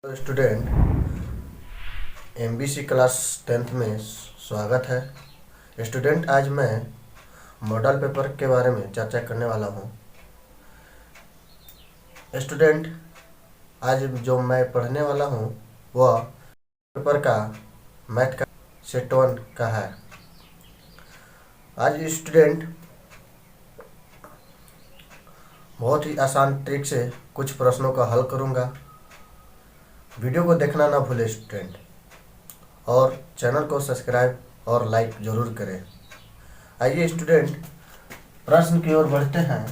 तो student MBC class 10th में स्वागत है। स्टूडेंट आज मैं मॉडल पेपर के बारे में चर्चा करने वाला हूँ। स्टूडेंट आज जो मैं पढ़ने वाला हूँ वह पेपर का मैथ का सेट 1 का है। आज स्टूडेंट बहुत ही आसान ट्रिक से कुछ प्रश्नों का हल करूँगा। वीडियो को देखना ना भूले स्टूडेंट, और चैनल को सब्सक्राइब और लाइक जरूर करें। आइए स्टूडेंट प्रश्न की ओर बढ़ते हैं।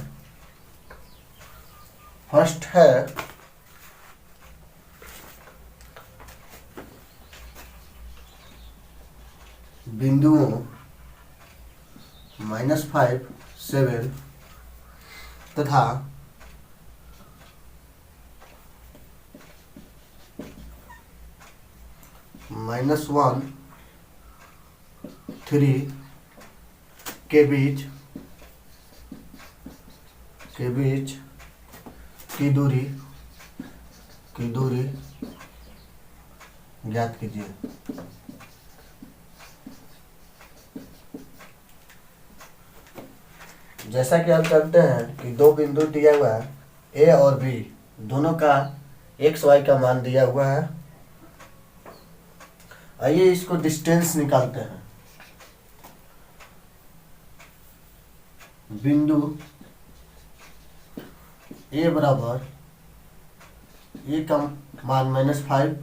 फर्स्ट है बिंदुओं -5, 7 तथा -1, 3 के बीच की दूरी ज्ञात कीजिए। जैसा कि आप जानते हैं कि दो बिंदु दिया हुआ है, ए और बी, दोनों का एक्स वाई का मान दिया हुआ है। आइए इसको डिस्टेंस निकालते हैं। बिंदु ए बराबर ए का मान -5,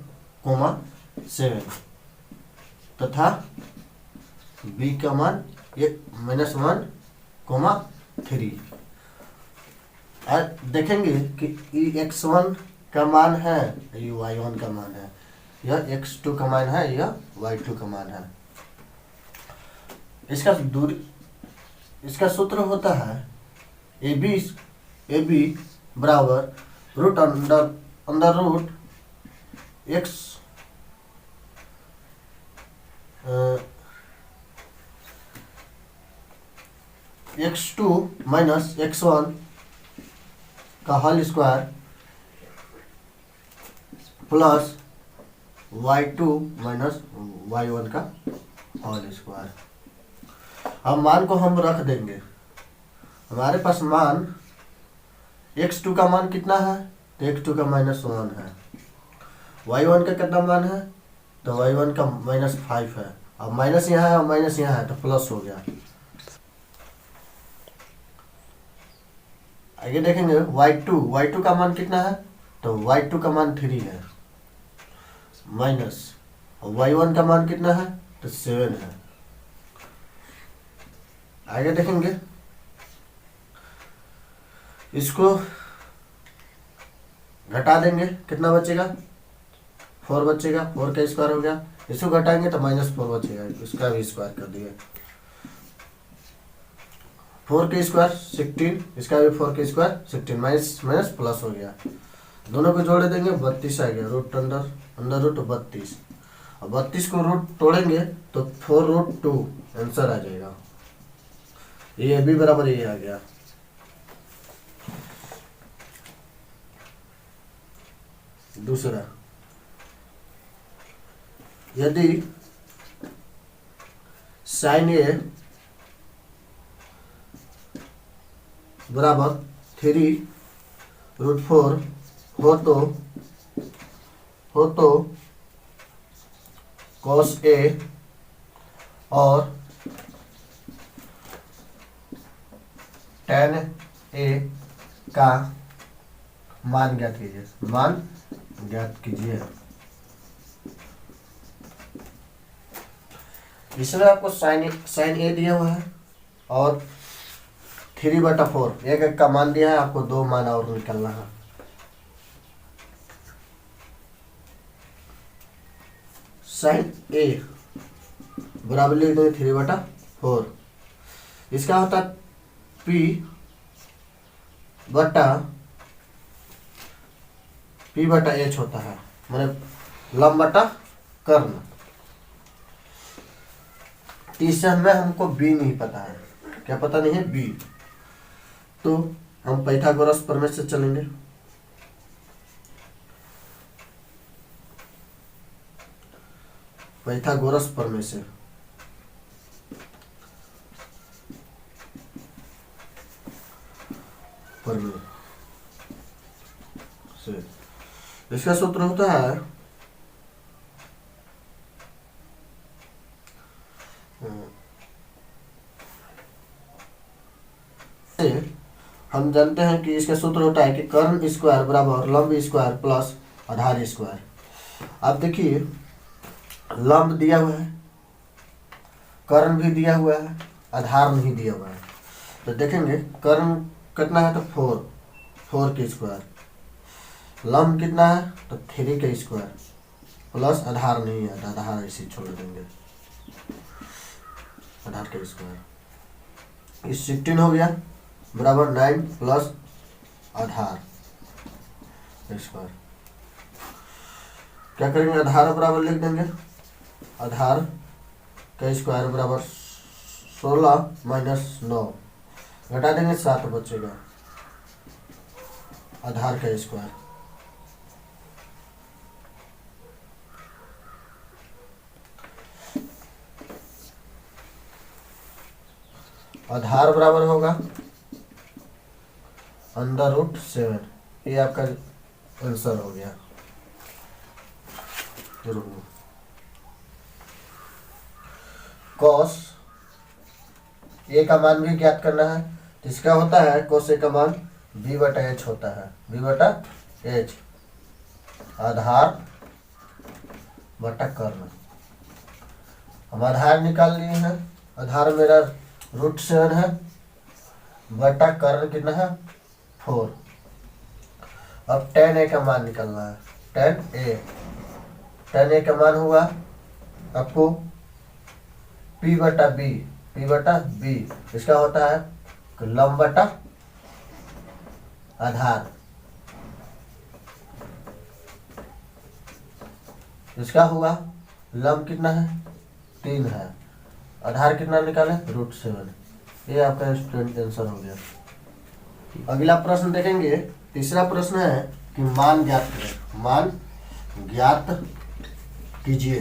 7 तथा बी का मान -1, 3। आज देखेंगे कि x1 का मान है, ये y1 का मान है, यह x2 का मान है, यह y2 का मान है। इसका सूत्र होता है AB बराबर root under root x2 minus x1 का whole square plus y2 minus y1 का होल स्क्वायर। अब मान को हम रख देंगे। हमारे पास मान x2 का मान कितना है, तो x2 का -1 है। y1 का कितना मान है, तो y1 का -5 है। अब माइनस यहाँ है और माइनस यहाँ है तो प्लस हो गया। आगे देखेंगे y2 का मान कितना है, तो y2 का मान 3 है, माइनस y1 का मान कितना है, तो 7 है। आगे देखेंगे, इसको घटा देंगे, कितना बचेगा, 4 बचेगा। 4 का स्क्वायर हो गया, इसको घटाएंगे तो -4 बचेगा, इसका भी स्क्वायर कर दिए। 4 के स्क्वायर 16, इसका भी 4 के स्क्वायर 16, माइनस प्लस हो गया। दोनों को जोड़ देंगे, 32 आ गया, रूट अंडर रूट 32। और 32 को रूट तोड़ेंगे तो 4√2 आंसर आ जाएगा। ये भी बराबर ये आ गया। दूसरा, यदि sin A बराबर 3√4 हो तो cos A और tan A का मान ज्ञात कीजिए। इसमें आपको साइन ए दिया हुआ है और 3/4 एक का मान दिया है, आपको 2 मान और निकालना है। साइन ए बराबर लिख देंगे 3/4। इसका होता है P/H होता है, माने लंब बटा कर्ण। तीसरा में हमको बी नहीं पता है, क्या पता नहीं है, बी। तो हम पाइथागोरस प्रमेय से चलेंगे। पाइथागोरस प्रमेय से। इसका सूत्र होता है हम जानते हैं कि इसका सूत्र होता है कि कर्ण स्क्वायर बराबर लंब स्क्वायर प्लस आधार स्क्वायर। अब देखिए लंब दिया हुआ है, कर्ण भी दिया हुआ है, आधार नहीं दिया हुआ है। तो देखेंगे कर्ण कितना है तो 4 के स्क्वायर, लंब कितना है तो 3 के स्क्वायर प्लस आधार नहीं है, आधार ऐसे छोड़ देंगे, आधार के स्क्वायर। इस 16 हो गया बराबर 9 प्लस आधार स्क्वायर। क्या करेंगे, आधार बराबर लिख देंगे, आधार का स्क्वायर बराबर 16 माइनस 9, घटा देंगे 7 बचेगा, आधार का स्क्वायर। आधार बराबर होगा √7, ये आपका आंसर हो गया। कॉस ए का मान भी ज्ञात करना है, तो इसका होता है कॉस ए का मान b/h होता है, b/h आधार बटा कर्ण। हम आधार निकाल लिए हैं, आधार मेरा √7 है, बटा कर्ण कितना है 4। अब tan a का मान निकालना है, tan a का मान हुआ आपको p/b, इसका होता है लंब बटा आधार, इसका हुआ लंब कितना है 3 है, आधार कितना निकाले √7। ये आपका स्टूडेंट आंसर हो गया। अगला प्रश्न देखेंगे, तीसरा प्रश्न है कि मान ज्ञात करें, मान ज्ञात कीजिए।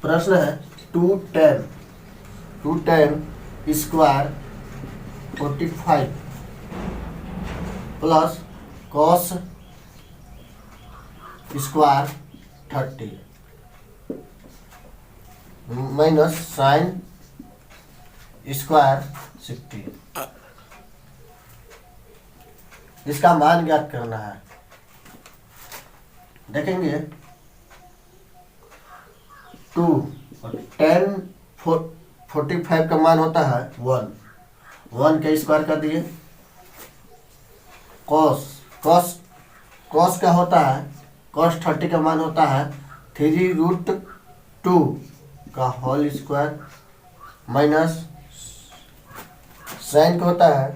प्रश्न है 2tan square 45 plus cos square 30 minus sine square 60, इसका मान ज्ञात करना है। देखेंगे 2 और tan 45 का मान होता है 1 के स्क्वायर कर दिए, कॉस का होता है cos 30 का मान होता है 3√2 का होल स्क्वायर माइनस साइन का होता है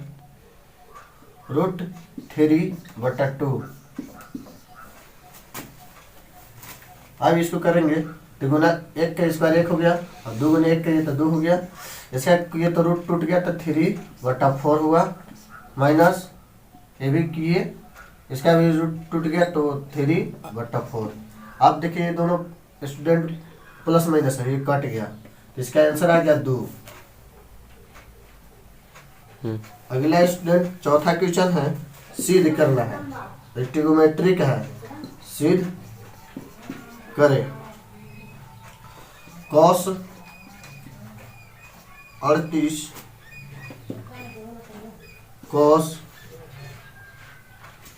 √3/2। अब इसको करेंगे तो गुना 1 का स्क्वायर 1 हो गया, और 2 गुना 1 करिए तो 2 हो गया, इसका ये तो रूट टूट गया तो 3/4 हुआ, माइनस ये भी किए, इसका भी रूट टूट गया तो 3/4। अब देखिए ये दोनों स्टूडेंट प्लस माइनस है, ये कट गया, तो इसका आंसर आ गया 2। अगला स्टूडेंट चौथा क्वेश्चन है, सिद्ध करना है, ट्रिगोमेट्रिक है, सिद्ध करें। Cos 38 cos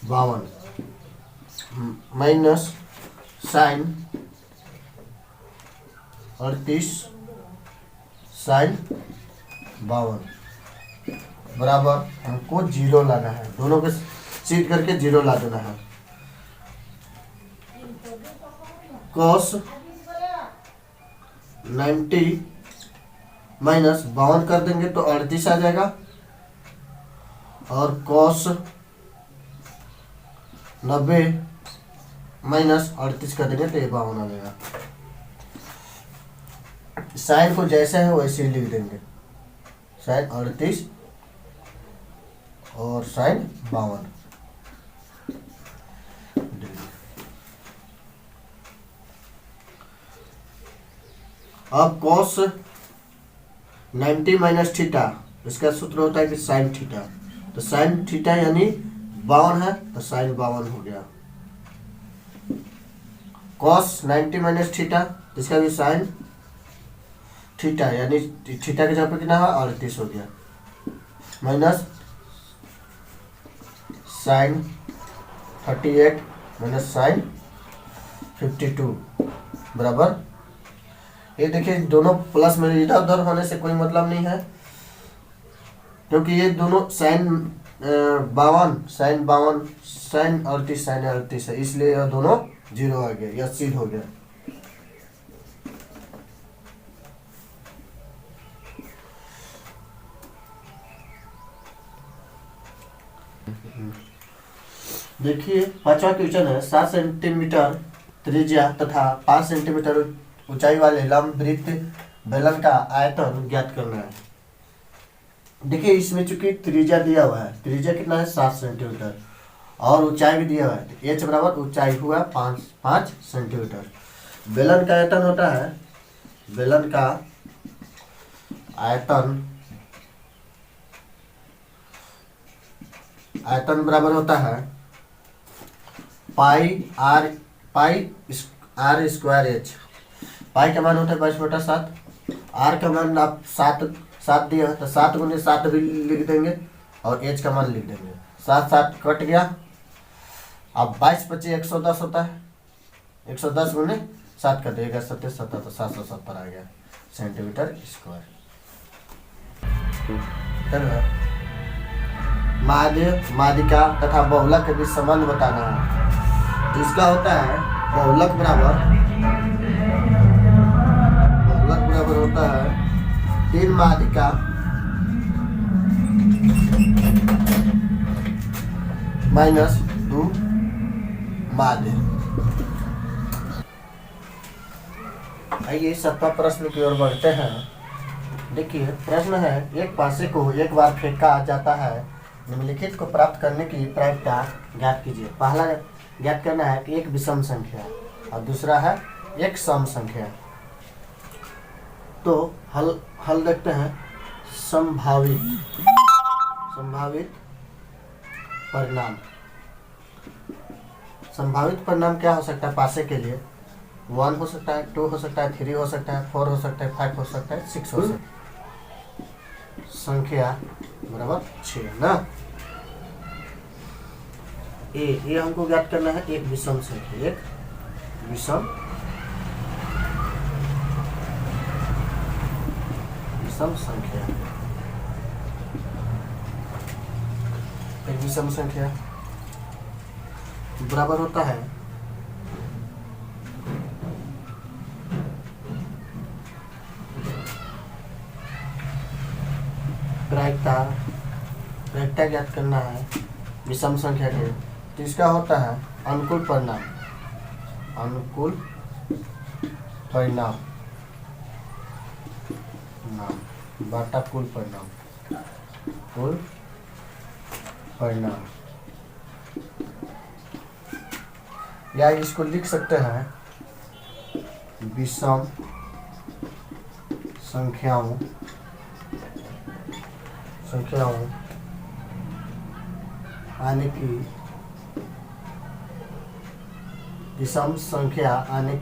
52 minus sine 38 sine 52 बराबर हमको 0 लाना है, दोनों के सीध करके 0 ला देना है। कॉस 90 माइनस 52 कर देंगे तो 38 आ जाएगा, और कॉस 90 माइनस 38 कर देंगे तो ये 52 आ जाएगा। साइन को जैसे है वैसे ही लिख देंगे, साइन 38 और साइन 52। अब cos 90 माइनस थीटा, इसका सूत्र होता है कि साइन थीटा, तो साइन थीटा यानी 52 है, तो साइन 52 हो गया। cos 90 माइनस थीटा, इसका भी साइन थीटा यानी थीटा के जगह पे कितना है 38 हो गया, माइनस साइन 38 माइनस साइन 52 बराबर, ये देखिए दोनों प्लस में इधर उधर होने से कोई मतलब नहीं है, क्योंकि ये दोनों साइन 52 साइन 52 साइन 38 साइन 38 है, इसलिए यह दोनों जीरो आ गया, यह सिद्ध हो गया। देखिए पांचवा क्वेश्चन है, 7 सेंटीमीटर त्रिज्या तथा 5 सेंटीमीटर ऊंचाई वाले लंब वृत्त बेलन का आयतन ज्ञात करना है। देखिए इसमें चूंकि त्रिज्या दिया हुआ है, त्रिज्या कितना है 7 सेंटीमीटर और ऊंचाई भी दिया हुआ है, h बराबर ऊंचाई हुआ 5 सेंटीमीटर। बेलन का आयतन होता है, बेलन का आयतन बराबर होता है पाई आर स्क्वायर एच। पाई का मान होता है 22/7, आर का मान आप 7 दिया तो 7 गुने 7 भी लिख देंगे और एच का मान लिख देंगे, 7 कट गया। अब 22 × 25 110 होता है, 110 गुने 7 कर देगा 7 तो 770 आ गया सेंटीमीटर स्क्वायर। माध्यिका तथा बहुलक के बीच संबंध बताना है, इसका होता है बहुलक बराबर होता है 3 माध्यिका माइनस 2 माध्य। आइए 7वां प्रश्न की ओर बढ़ते हैं। देखिए प्रश्न है, एक पासे को एक बार फेंका जाता है, निम्नलिखित को प्राप्त करने की प्रायिकता ज्ञात कीजिए। पहला ज्ञात करना है कि एक विषम संख्या और दूसरा है एक सम संख्या। तो हल देखते हैं। संभावित परिणाम, संभावित परिणाम क्या हो सकता है पासे के लिए? 1 हो सकता है, 2 हो सकता है, 3 हो सकता है, 4 हो सकता है, 5 हो सकता है, 6 हो सकता है। संख्या बराबर 6 ना। ये हमको ज्ञात करना है एक विषम संख्या, एक विषम संख्या, एक विषम संख्या बराबर होता है प्रायिकता ज्ञात करना है विषम संख्या के, तो इसका होता है अनुकूल परिणाम बाटा कुल परिणाम, या इसको लिख सकते हैं विषम संख्याओं आने की विषम संख्या आने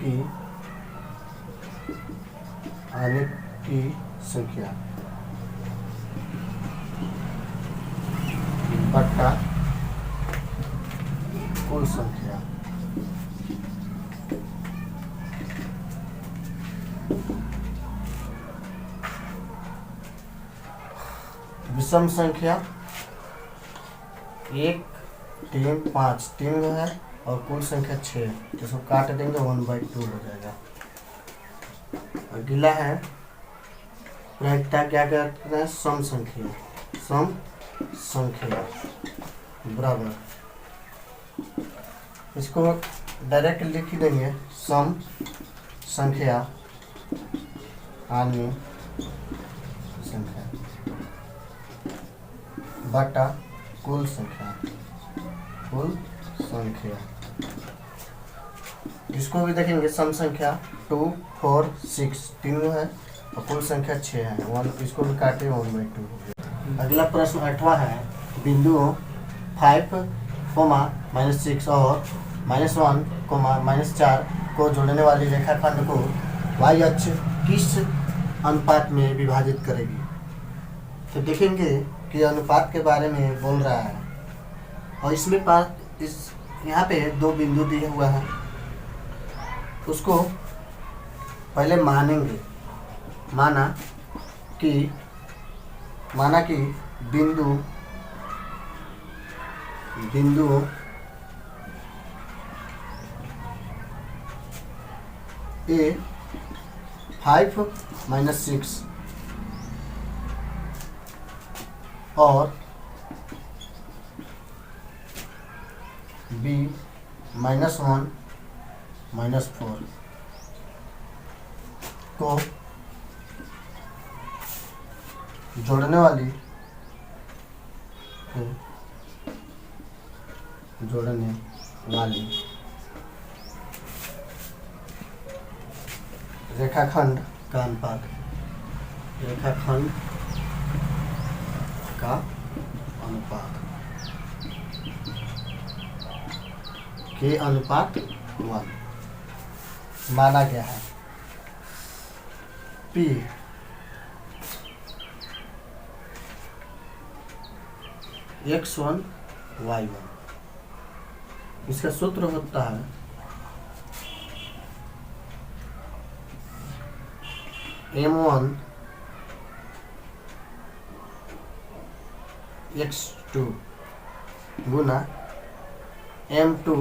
की संख्या बट्टा कुल संख्या। विषम संख्या 1 3 5 3 है और कुल संख्या 6, तो इसको काट देंगे 1/2 हो जाएगा। अगला है प्रायिकता क्या करना है सम संख्या बराबर, इसको डायरेक्ट लिख देंगे सम संख्या आने संख्या बटा कुल संख्या। इसको भी देखेंगे सम संख्या 2 4 6 तीनों है और कुल संख्या 6 है। 1 इसको भी काटे 1/2। अगला प्रश्न 8वां है। बिंदुओं 5, -6 और -1, -4 को जोड़ने वाली रेखाखंड को y अक्ष किस अनुपात में विभाजित करेगी। तो देखेंगे कि अनुपात के बारे में बोल रहा है और इसमें यहाँ पे 2 बिंदु दिए हुआ है। उसको पहले मानेंगे। माना कि बिंदु ए 5 -6 और बी -1 -4 को जोड़ने वाली रेखाखंड का अनुपात के अनुपात 1 माना गया है। P x1 y1 इसका सूत्र होता है m1 x2 गुना m2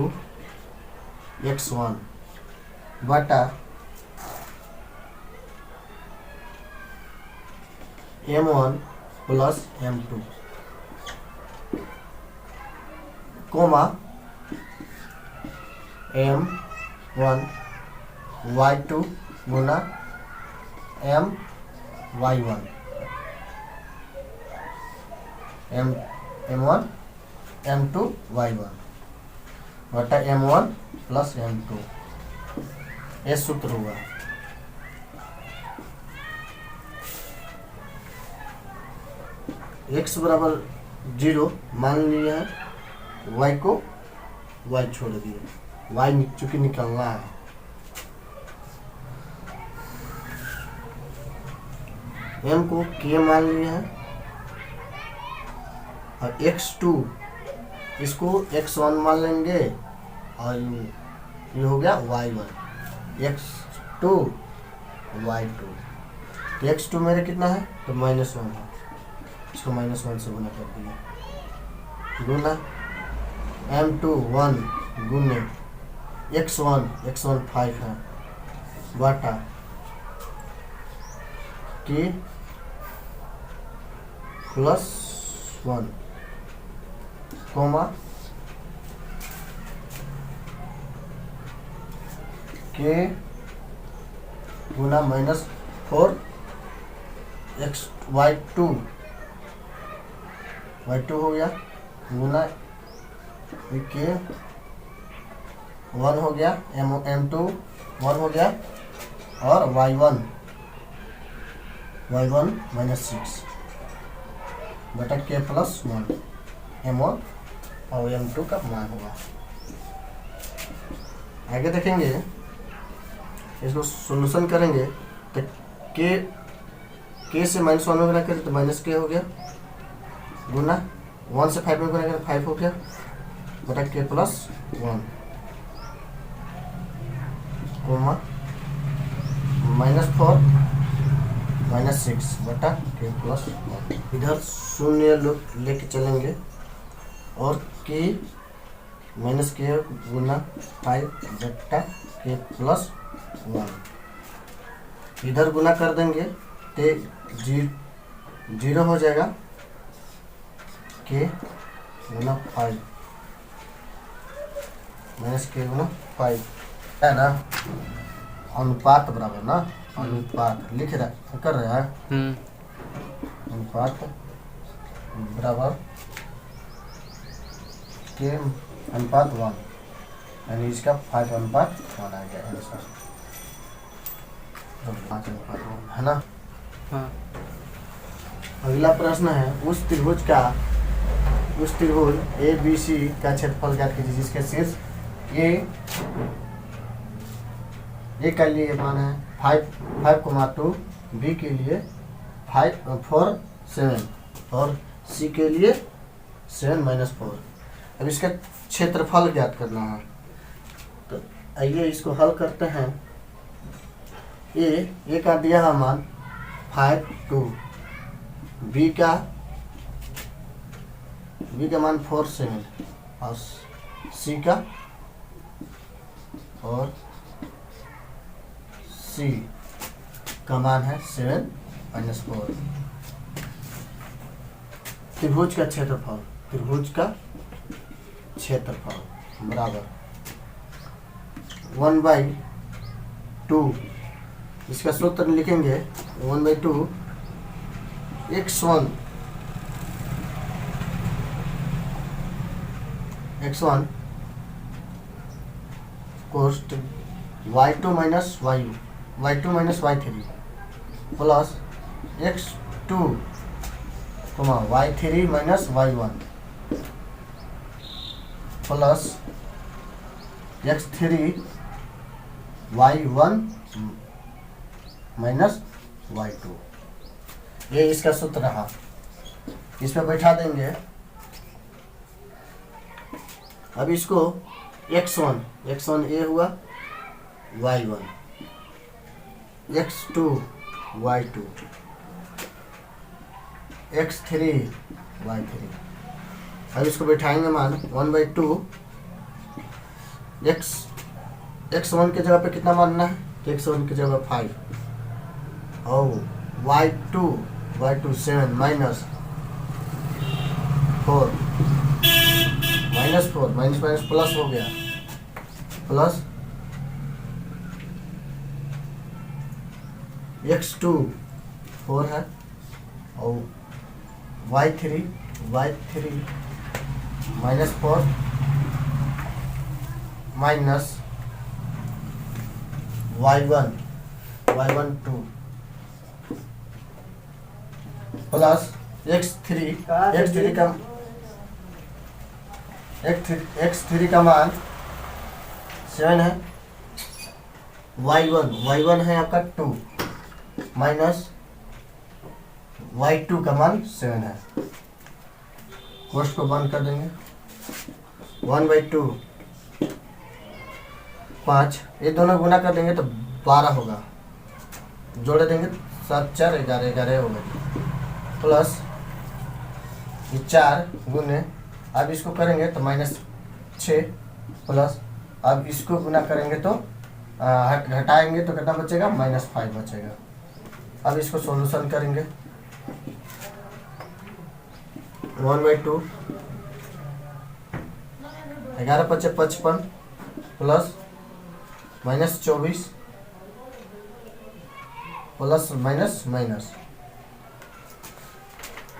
x1 बटा m1 plus m2 coma m1 y2 गुना m1 m2 y1 बटा m1 प्लस m2 ये सूत्र हुआ। x बराबर 0 मान लिया है, y को y छोड़ दिए, y चूंकि निकलना है। m को k मान लिया है और x2 इसको x1 मान लेंगे और ये हो गया y1 x2 y2। तो x2 मेरे कितना है तो -1 है, इसको -1 से गुना कर दिया गुना m2 1 गुने x1 5 है बटा k प्लस 1 कोमा k गुना -4 y2 हो गया गुना k 1 हो गया m2 1 हो गया और y1 -6 बटा k प्लस 1 m1 और m2 का मान होगा। आगे देखेंगे, इसको सॉल्यूशन करेंगे तो k से -1 में गुना करें तो -k हो गया गुना 1 से 5 में गुना करें 5 हो गया बटा k प्लस 1 कोमा -4 -6 बटा k प्लस 1। इधर शून्य लेके चलेंगे और k गुना 5 बटा k प्लस 1 इधर गुना कर देंगे तो 0 हो जाएगा k गुना 5 -k गुना 5 है ना। अनुपात बराबर ना, अनुपात लिख रहा कर रहा है अनुपात बराबर के अनुपात 1 यानी इसका 5/1 आ गया आंसर। 5/1 है ना। हाँ। अगला प्रश्न है उस त्रिभुज ABC का क्षेत्रफल ज्ञात कीजिए जिसके शीर्ष ए के लिए मान है 5.2, बी के लिए 4.7 और सी के लिए 7-4। अब इसका क्षेत्रफल ज्ञात करना है, तो आइए इसको हल करते हैं। ए का दिया है मान 5.2, बी का मान 4.7 और सी का मान है 7-4। त्रिभुज का क्षेत्रफल बराबर 1/2। इसका सूत्र लिखेंगे 1/2 x1 कोष्ट y2 minus y3 plus x2 y3 minus y1 plus x3 y1 minus y2। ये इसका सूत्र रहा। इस पे बैठा देंगे। अब इसको x1 a हुआ, y1 x2 y2 x3 y3। अब इसको बैठाएंगे मान 1/2 x1 के जगह पे कितना मानना है, तो x1 की जगह 5 और y2 7 माइनस 4 माइनस प्लस हो गया, प्लस x2 4 है और y3 minus 4 minus y1 2 plus x3 का मान 7 है, y1 है आपका 2 माइनस y2 का मान 7 है। कोष्ठ को बंद कर देंगे। 1/2 5, ये दोनों गुना कर देंगे तो 12 होगा, जोड़े देंगे 7 4 11 होगा, प्लस ये 4 गुने, अब इसको करेंगे तो -6 प्लस, अब इसको गुना करेंगे तो घटाएंगे तो कितना बचेगा, -5 बचेगा। अब इसको सॉल्यूशन करेंगे। 1/2 11 × 5 = 55 प्लस -24 प्लस माइनस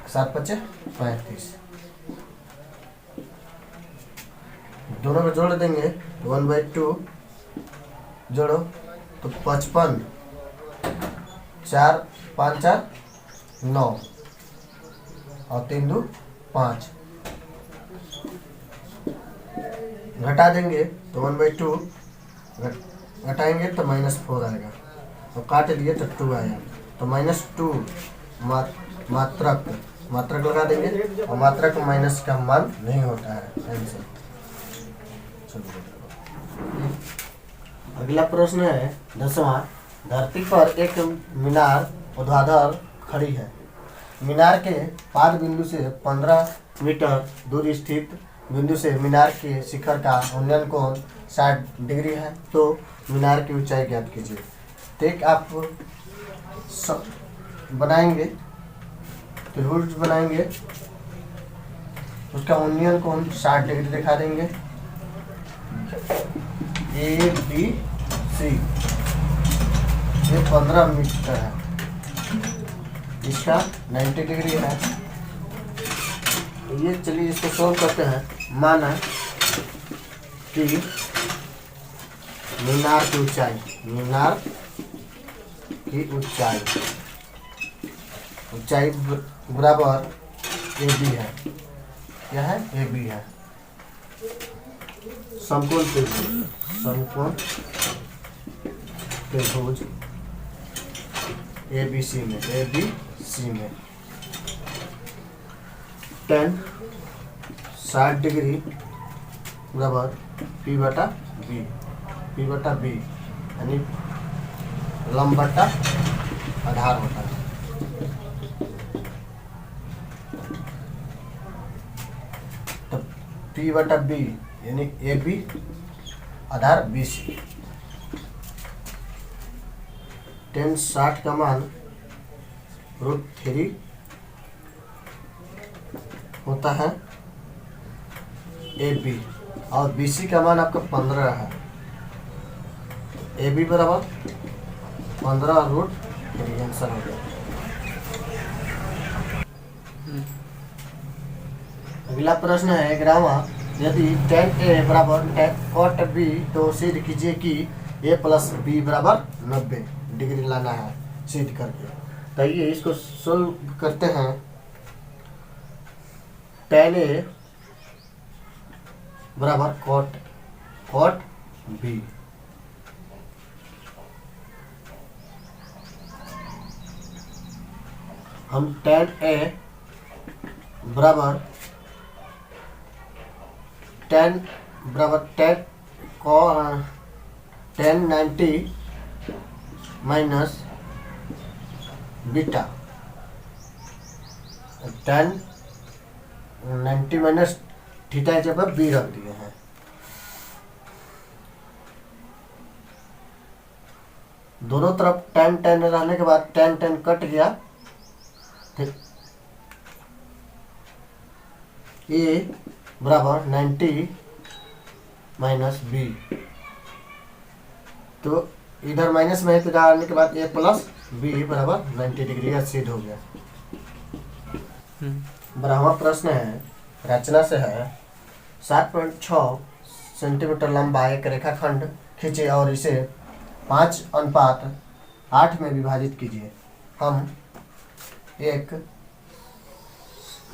7 × 5 = 35। दोनों को जोड़ देंगे 1/2 जोड़ो तो 55 4 5 4 9 और 3 2 5। घटा देंगे तो 1/2 घटाएंगे तो -4 आएगा और काट दिए तो 2 आया, तो -2 मात्रक लगा देंगे और मात्रक माइनस का मान नहीं होता है आंसर। अगला प्रश्न है 10वां। धरती पर एक मीनार ऊर्ध्वाधर खड़ी है। मीनार के पाद बिंदु से 15 मीटर दूर स्थित बिंदु से मीनार के शिखर का उन्नयन कोण 60 डिग्री है, तो मीनार की ऊंचाई ज्ञात कीजिए। तो एक आप बनाएंगे, त्रिभुज बनाएंगे, उसका उन्नयन कोण 60 डिग्री दिखा देंगे। ABC ये 15 मीटर है, इसका 90 डिग्री है। ये चलिए इसको सॉल्व करते हैं। माना कि मीनार की ऊंचाई, मीनार की ऊंचाई, ऊंचाई बराबर ए बी है। क्या है? ए बी है। समकोण त्रिभुज, समकोण त्रिभुज ए बी सी में, ए बी सी में tan 60 डिग्री बराबर पी बटा बी, पी बटा बी यानी लंब बटा आधार होता है। तो पी बटा बी यानी ए बी आधार बी सी। tan 60 का मान √3 होता है ए बी, और बी सी का मान आपका 15 है। ए बी बराबर 15√3 आंसर हो गया। अगला प्रश्न है 11वां, यदि tan A बराबर tan cot B तो सिद्ध कीजिए कि A प्लस बी बराबर 90 डिग्री लाना है सिद्ध करके। तो ये इसको सोल्व करते हैं। tan A बराबर cot B, हम tan A बराबर tan 90 minus beta, tan 90 minus theta की जगह बी रख दिए हैं। दोनों तरफ tan रहने के बाद tan कट गया, ठीक। ए बराबर 90 माइनस बी, तो इधर माइनस में तो डालने के बाद ए प्लस बी बराबर 90 डिग्री का सिद्ध हो गया। 12वां प्रश्न है, रचना से है। 7.6 सेंटीमीटर लंबा एक रेखाखंड खींचे और इसे 5:8 में विभाजित कीजिए। हम एक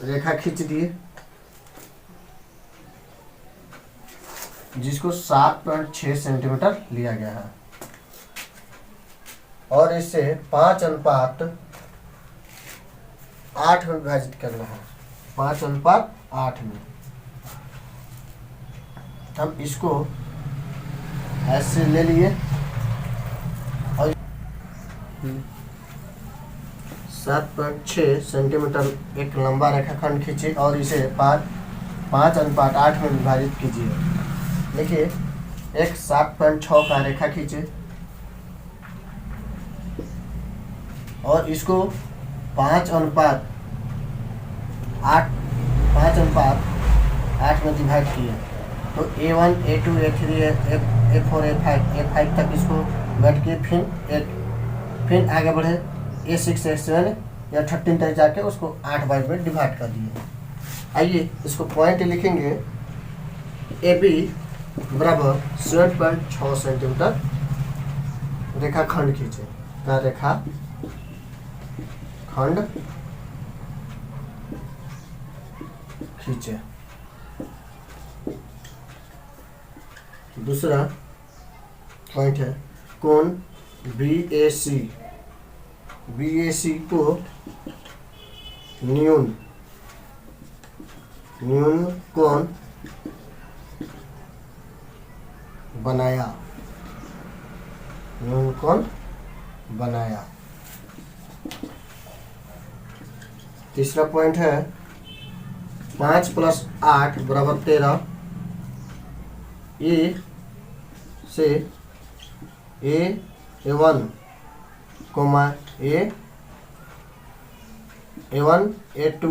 रेखा खींच दिए जिसको 7.6 सेंटीमीटर लिया गया है और इसे 5:8 में विभाजित करना है। 5:8 में हम इसको ऐसे ले लिए और 7.6 सेंटीमीटर एक लंबा रेखाखंड खींचे और इसे 5:8 में विभाजित कीजिए। देखिए, एक 7.6 का रेखा खींचे और इसको 5:8 में डिवाइड किए। तो A1 A2 A3 A4 A5 तक इसको बैठ के फिर आगे बढ़े A6 A7 या 13 तक जाके उसको 8 बार में डिवाइड कर दिए। आइए इसको पॉइंट लिखेंगे। AB बराबर 7.6 सेंटीमीटर रेखाखंड खींचे, का रेखाखंड खींचे। दूसरा पॉइंट है कोण BAC को न्यून कोण बनाया, न्यून कोण बनाया। तीसरा पॉइंट है 5 + 8 बराबर 13। ए से A1 coma A1 A2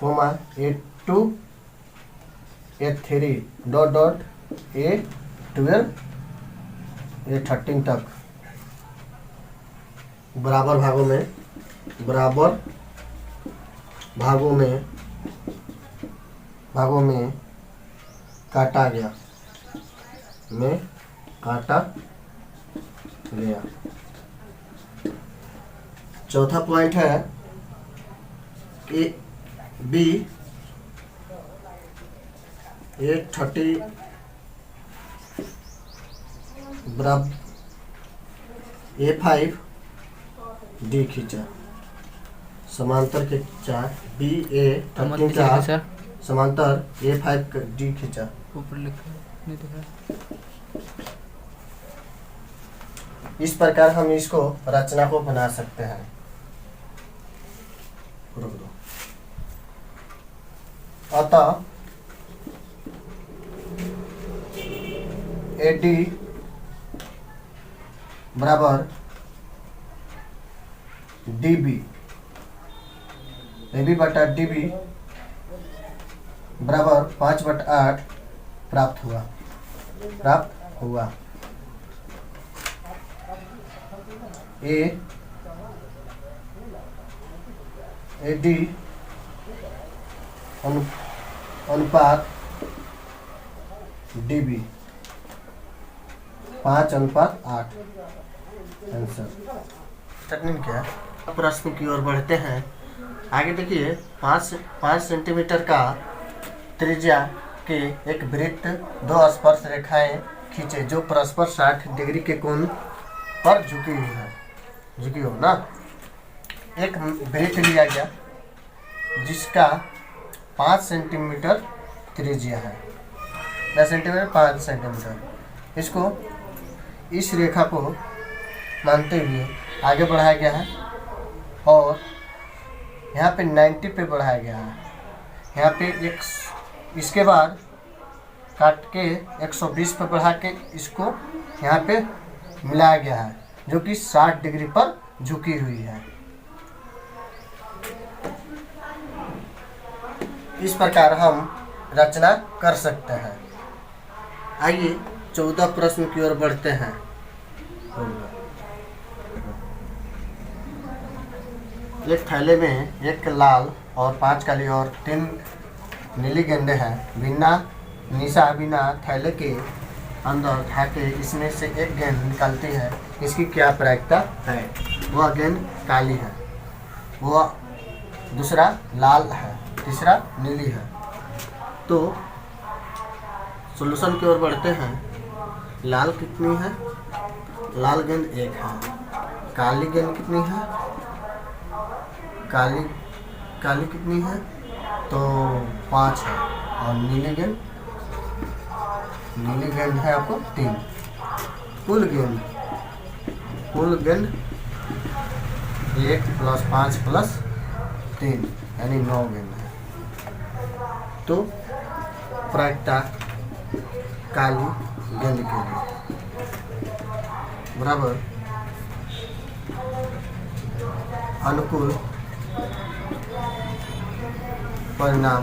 coma A2 A3 dot A12 A13 तक बराबर भागों में काटा गया, में काटा गया। चौथा पॉइंट है ए बी 830 बराबर A5 डी खींचा, समांतर खींचा बी ए 13 समांतर A5 डी खींचा। ऊपर लिखा नहीं दिख रहा। इस प्रकार हम इसको रचना को बना सकते हैं। रुक दो। अतः AD बराबर DB, AB बटा DB बराबर 5/8 प्राप्त हुआ। AD अनुपात DB 5/8 आंसर। टर्निंग क्या है? प्रश्न की ओर बढ़ते हैं। आगे देखिए 5 सेंटीमीटर का त्रिज्या के एक वृत्त 2 स्पर्श रेखाएं खींचे जो परस्पर 60 डिग्री के कोण पर झुकी हो ना। एक वृत्त लिया गया जिसका 5 सेंटीमीटर त्रिज्या है। 10 सेंटीमीटर 5 सेंटीमीटर। इसको इस रेखा को मानते हुए आगे बढ़ाया गया है और यहाँ पे 90 पे बढ़ाया गया है। यहाँ पे इसके बाद काट के 120 पे बढ़ा के इसको यहाँ पे मिलाया गया है जो कि 60 डिग्री पर झुकी हुई है। इस प्रकार हम रचना कर सकते हैं। आइए 14 प्रश्न की ओर बढ़ते हैं। एक थैले में 1 लाल और 5 काली और 3 नीली गेंदें हैं। बिना थैले के अंदर ढाके इसमें से एक गेंद निकलती है, इसकी क्या प्रायिकता है? वह गेंद काली है, वह दूसरा लाल है, तीसरा नीली है। तो सॉल्यूशन की ओर बढ़ते हैं। लाल कितनी है? लाल गेंद 1 है। काली गेंद कितनी है? काली कितनी है? तो 5 है। और नीली गेंद है आपको 3। कुल गेंद 1 + 5 + 3 यानी 9 गेंद है। तो प्रायिकता काली गेंद के लिए बराबर अनुकूल परिणाम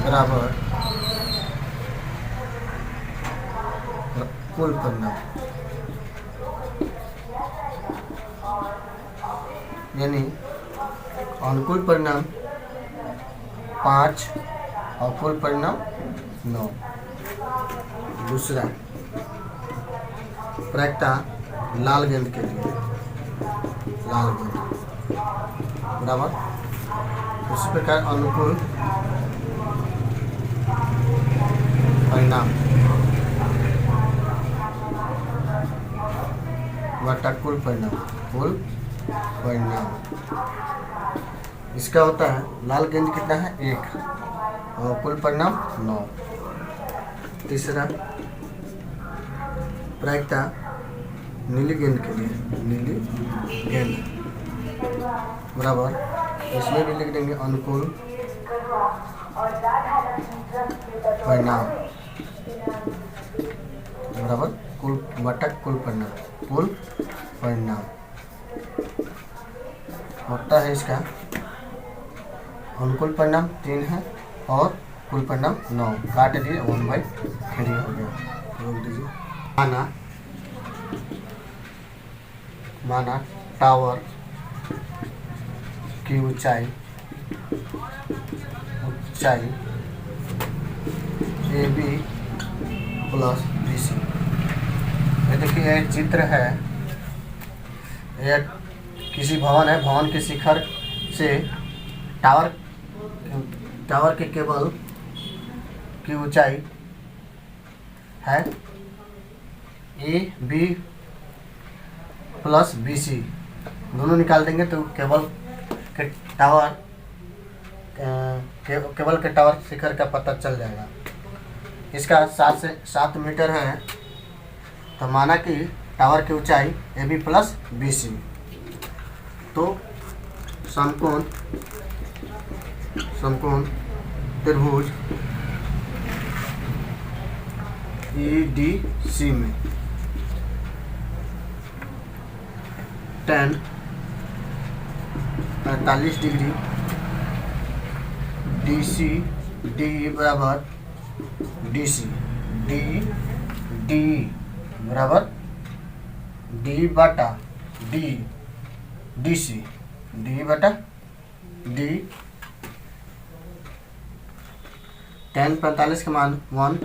बराबर कुल परिणाम, यानी अनुकूल परिणाम 5 और कुल परिणाम 9। दूसरा प्रायिकता लाल गेंद के लिए बराबर उसी प्रकार अनुकूल परिणाम बटा कुल परिणाम इसका होता है। लाल गेंद कितना है? 1 और कुल परिणाम 9। तीसरा प्रायिकता नीली गेंद के लिए बराबर इसमें भी लिख देंगे अनुकूल परिणाम बराबर कुल परिणाम होता है। इसका अनुकूल परिणाम 3 है और कुल परिणाम 9। काट दिए 1/3 हो गया। रोक दीजिए। माना टावर की ऊंचाई AB प्लस बी सी। ये देखिए एक चित्र है, एक किसी भवन है, भवन के शिखर से टावर के केबल की ऊंचाई है A B plus B C. दोनों निकाल देंगे तो केबल के टावर शिखर का पता चल जाएगा। इसका 7 मीटर है, तो माना कि टावर की ऊंचाई A B plus B C. तो समकोण त्रिभुज ई डी सी में tan 45 degree D C D बराबर डी सी डी बराबर डी बटा डी सी डी बटा डी। tan 45 के मान 1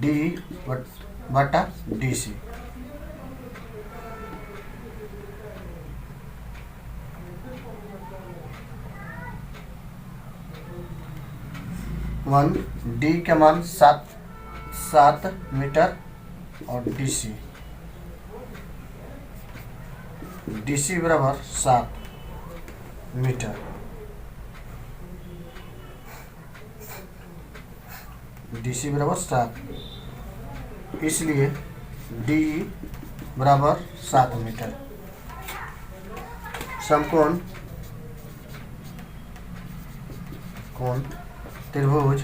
डी बटा डी सी। वन डी के मान 7 मीटर और डी सी बराबर 7 मीटर। डी सी बराबर 7, इसलिए डी बराबर 7 मीटर। समकोण त्रिभुज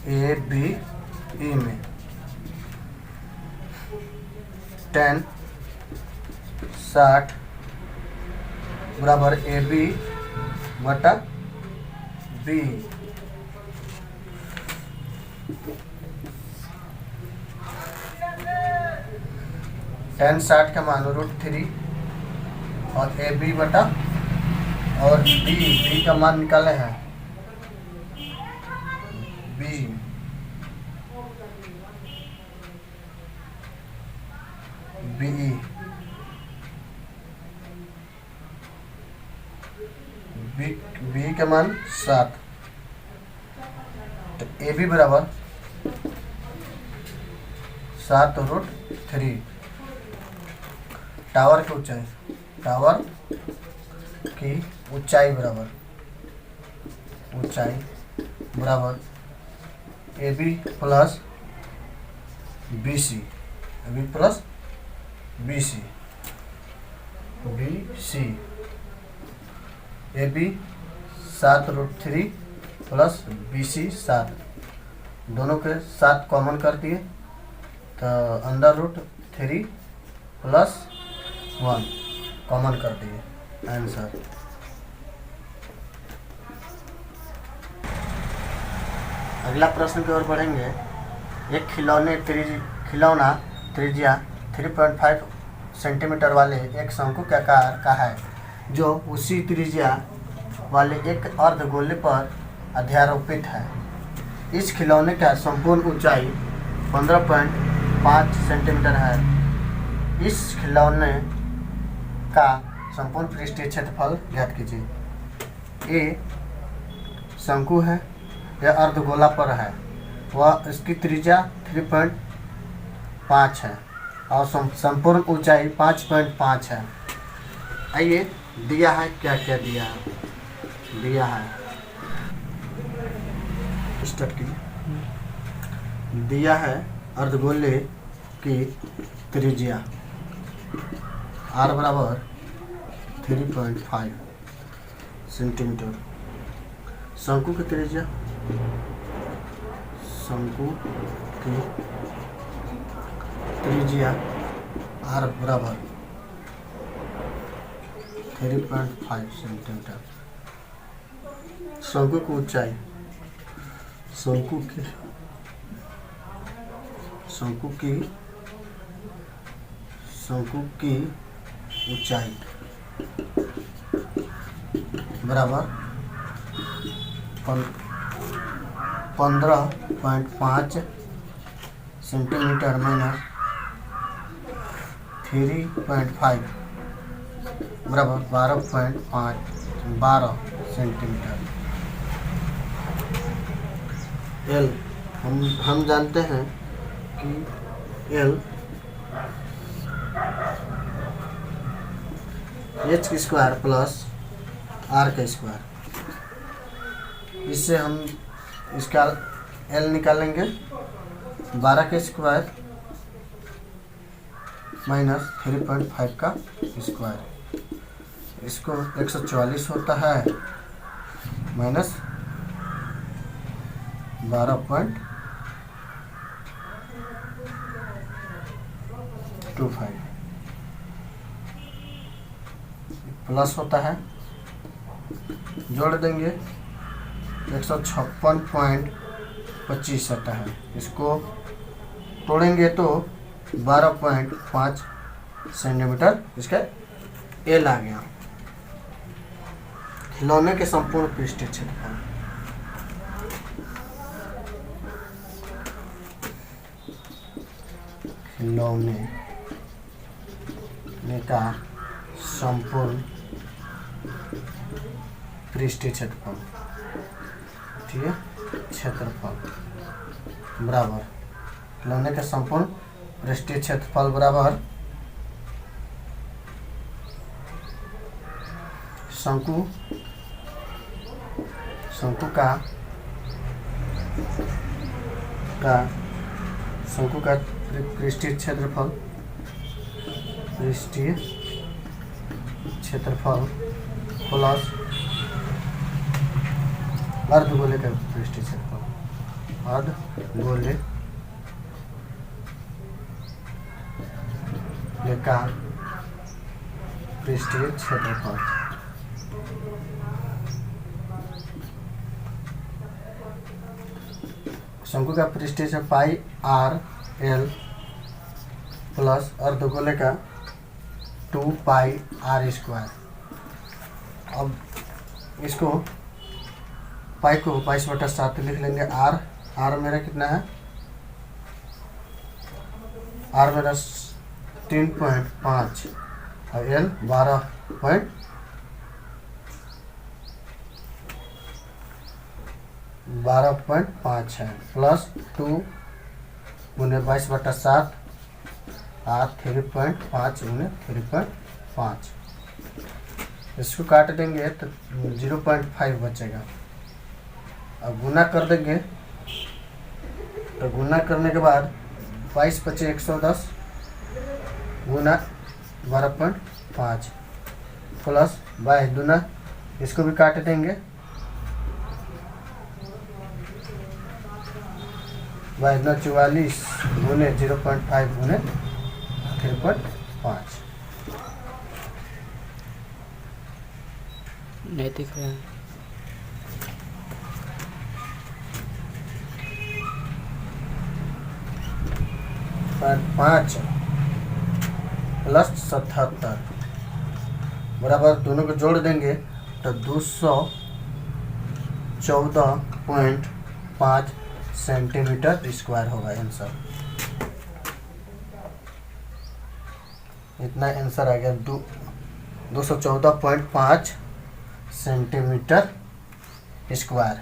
ए बी ई में tan 60 बराबर ए बी बटा बी। tan 60 का मान √3 और ए बी बटा और बी का मान निकाले हैं बी का मान 7, तो ए बी बराबर 7√3। टावर की ऊंचाई बराबर A B plus B C A B 7√3 plus B C 7, दोनों के 7 कॉमन कर दिए तो √3 प्लस 1 कॉमन कर दिए, आंसर। अगला प्रश्न की ओर बढ़ेंगे। एक खिलौना त्रिज्या 3.5 सेंटीमीटर वाले एक शंकु के आकार का है, जो उसी त्रिज्या वाले एक अर्धगोले पर अध्यारोपित है। इस खिलौने का संपूर्ण ऊंचाई 15.5 सेंटीमीटर है। इस खिलौने का संपूर्ण पृष्ठीय क्षेत्रफल ज्ञात कीजिए। ए शंकु है, यह अर्धगोला पर है, वह इसकी त्रिज्या 3.5 है और संपूर्ण ऊंचाई 5.5 है। आइए दिया है, क्या क्या दिया है स्टार्ट कीजिए। दिया है अर्धगोले की त्रिज्या r बराबर 3.5 सेंटीमीटर। शंकु की त्रिज्या r बराबर 3.5 सेंटीमीटर। शंकु की ऊंचाई ऊंचाई बराबर 15.5 सेंटीमीटर माइनस 3.5 बराबर 12 सेंटीमीटर। एल हम जानते हैं कि एल एच की स्क्वायर प्लस आर का स्क्वायर। इससे हम इसका एल निकालेंगे 12 का स्क्वायर माइनस 3.5 का स्क्वायर। इसको 144 होता है माइनस 12.25 प्लस होता है, जोड़ देंगे 156.25 आता है। इसको तोड़ेंगे तो 12.5 सेंटीमीटर इसका एल आ गया। खिलौने के संपूर्ण पृष्ठीय क्षेत्रफल। खिलौने का संपूर्ण पृष्ठीय क्षेत्रफल, ठीक है, क्षेत्रफल बराबर खिलौने का संपूर्ण पृष्ठीय क्षेत्रफल बराबर शंकु का पृष्ठीय क्षेत्रफल प्लस अर्धगोले का पृष्ठीय क्षेत्रफल, अर्धगोले का पृष्ठीय क्षेत्रफल। शंकु का पृष्ठीय से पाई आर एल प्लस अर्धगोले का 2 पाई आर स्क्वायर। अब इसको पाई को 22/7 लिख लेंगे। आर मेरा कितना है, आर मेरा 3.5 और एल 12.5 है प्लस 2 गुने 22/7 और 3.5 गुने 3.5। इसको काट देंगे तो 0.5 बचेगा। अब गुना कर देंगे तो गुना करने के बाद 22 × 5 = 110 गुना 12.5 प्लस 22 दूना, इसको भी काट देंगे 22 दूना 44 गुने 0.5 गुने 3.5। नहीं दिख रहा है। 5 प्लस 77 बराबर, दोनों को जोड़ देंगे तो 214.5 सेंटीमीटर स्क्वायर होगा आंसर। इतना आंसर आ गया 214.5 सेंटीमीटर स्क्वायर।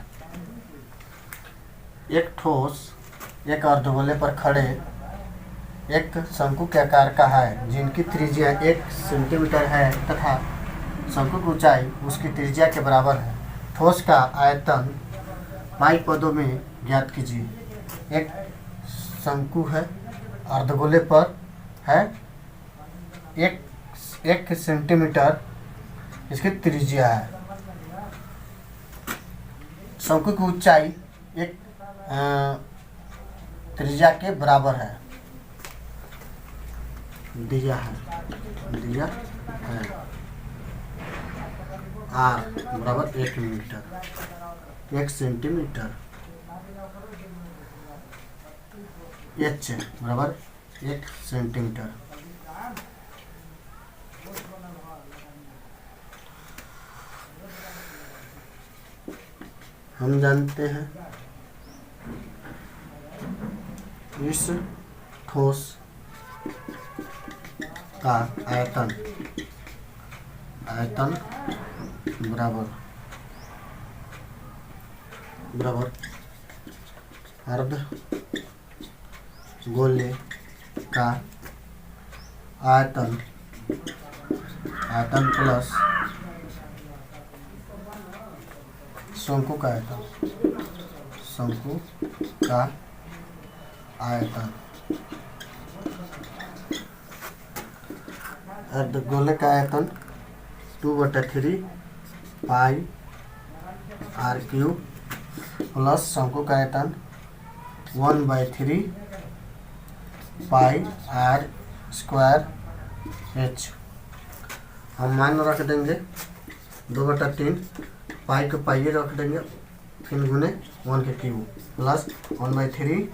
एक ठोस एक अर्धगोले पर खड़े एक शंकु के आकार का है जिनकी त्रिज्या 1 सेंटीमीटर है तथा शंकु की ऊंचाई उसकी त्रिज्या के बराबर है। ठोस का आयतन पाई पदों में ज्ञात कीजिए। एक शंकु है, अर्धगोले पर है, 1 सेंटीमीटर इसकी त्रिज्या है। शंकु की ऊंचाई एक त्रिज्या के बराबर है, दिया है आर बराबर 1 मीटर, 1 सेंटीमीटर। एच बराबर 1 सेंटीमीटर। हम जानते हैं इस ठोस का आयतन बराबर अर्ध गोले का आयतन प्लस शंकु का आयतन अर्धगोले का आयतन 2/3 पाई आर क्यूब प्लस शंकु का आयतन 1/3 पाई आर स्क्वायर एच। हम मान रख देंगे 2/3 पाई को पाई रख देंगे, फिर गुने 1 के क्यूब प्लस 1/3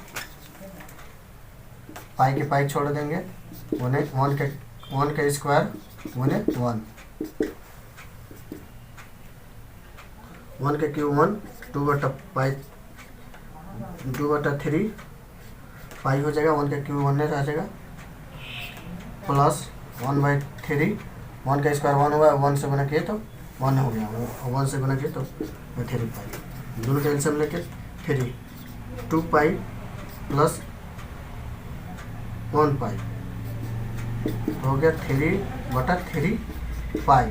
पाई के पाई छोड़ देंगे, गुने 1 के स्क्वायर गुने 1 के क्यूब 1 2/3 पाई हो जाएगा, 1 के क्यूब 1 रह जाएगा प्लस 1/3 1 का स्क्वायर 1 हुआ, 1 से गुना किए तो 1 हो गया, 1 से गुना किए तो 3 पाई, दोनों का एल्सियम लेके 3 2 पाई प्लस 1 पाई हो गया 3/3 पाई,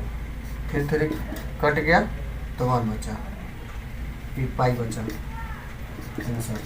फिर 3 कट गया तो 1 बचा, फिर पाई बचा आंसर।